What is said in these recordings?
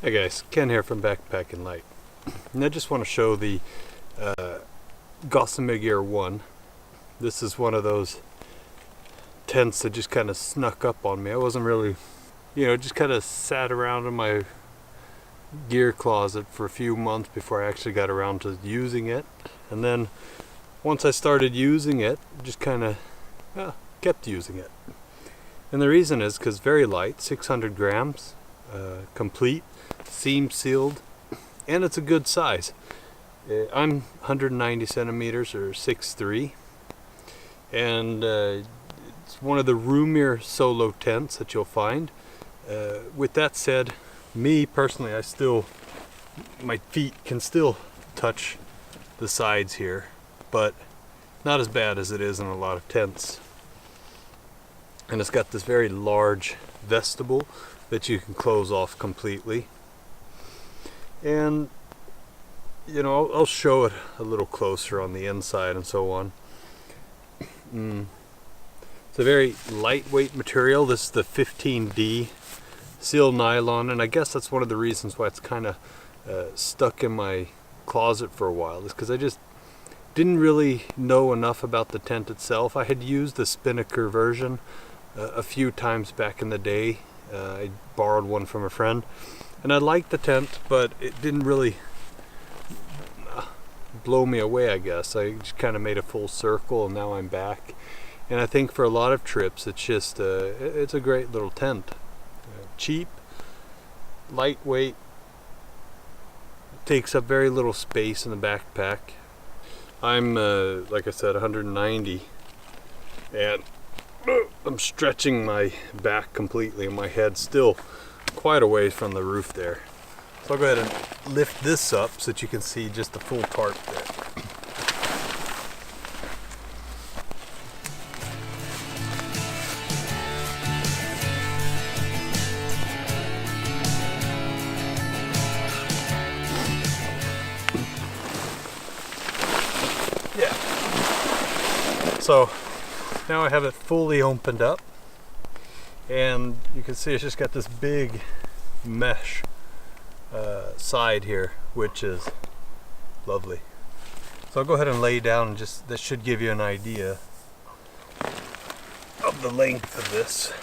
Hi guys, Ken here from Backpacking Light. And I just want to show the Gossamer 1. This is one of those tents that just kind of snuck up on me. I wasn't really, just kind of sat around in my gear closet for a few months before I actually got around to using it. And then once I started using it, just kind of kept using it. And the reason is because very light, 600 grams, complete, seam sealed, and it's a good size. I'm 190 centimeters or 6'3", and it's one of the roomier solo tents that you'll find. With that said, me personally, my feet can still touch the sides here, but not as bad as it is in a lot of tents. And it's got this very large vestibule that you can close off completely. And I'll show it a little closer on the inside and so on. It's a very lightweight material. This is the 15D seal nylon, and I guess that's one of the reasons why it's kind of stuck in my closet for a while, is because I just didn't really know enough about the tent itself. I had used the Spinnaker version a few times back in the day. I borrowed one from a friend, and I liked the tent, but it didn't really blow me away, I guess. I just kind of made a full circle, and now I'm back. And I think for a lot of trips, it's just it's a great little tent. Cheap, lightweight, takes up very little space in the backpack. I'm like I said, 190, and I'm stretching my back completely, and my head's still quite a ways from the roof there. So I'll go ahead and lift this up so that you can see just the full tarp there. Yeah. So now I have it fully opened up, and you can see it's just got this big mesh side here, which is lovely. So I'll go ahead and lay down, and that should give you an idea of the length of this.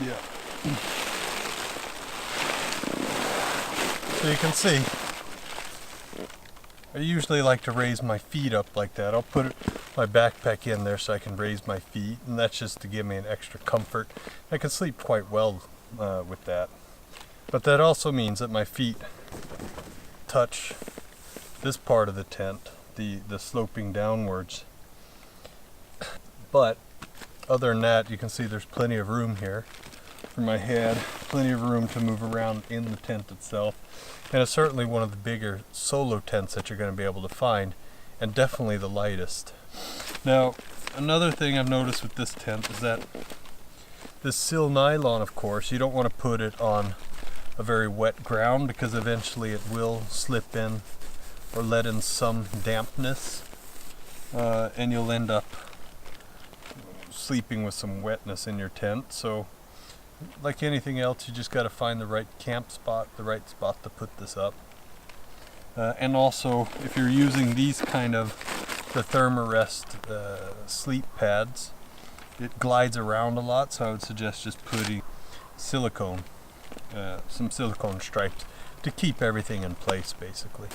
Yeah. So you can see, I usually like to raise my feet up like that. I'll put my backpack in there so I can raise my feet, and that's just to give me an extra comfort. I can sleep quite well with that. But that also means that my feet touch this part of the tent, the sloping downwards. But other than that, you can see there's plenty of room here for my head, plenty of room to move around in the tent itself, and it's certainly one of the bigger solo tents that you're going to be able to find, and definitely the lightest. Now, another thing I've noticed with this tent is that this seal nylon, of course, you don't want to put it on a very wet ground, because eventually it will slip in or let in some dampness, and you'll end up sleeping with some wetness in your tent. So like anything else, you just got to find the right camp spot, the right spot to put this up. And also, if you're using these kind of the Thermarest sleep pads, it glides around a lot, so I would suggest just putting silicone, some silicone stripes to keep everything in place, basically.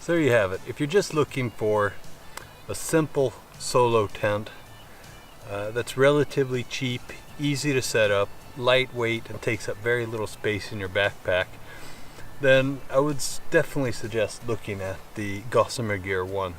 So there you have it. If you're just looking for a simple solo tent that's relatively cheap, easy to set up, lightweight, and takes up very little space in your backpack, then I would definitely suggest looking at the Gossamer Gear 1.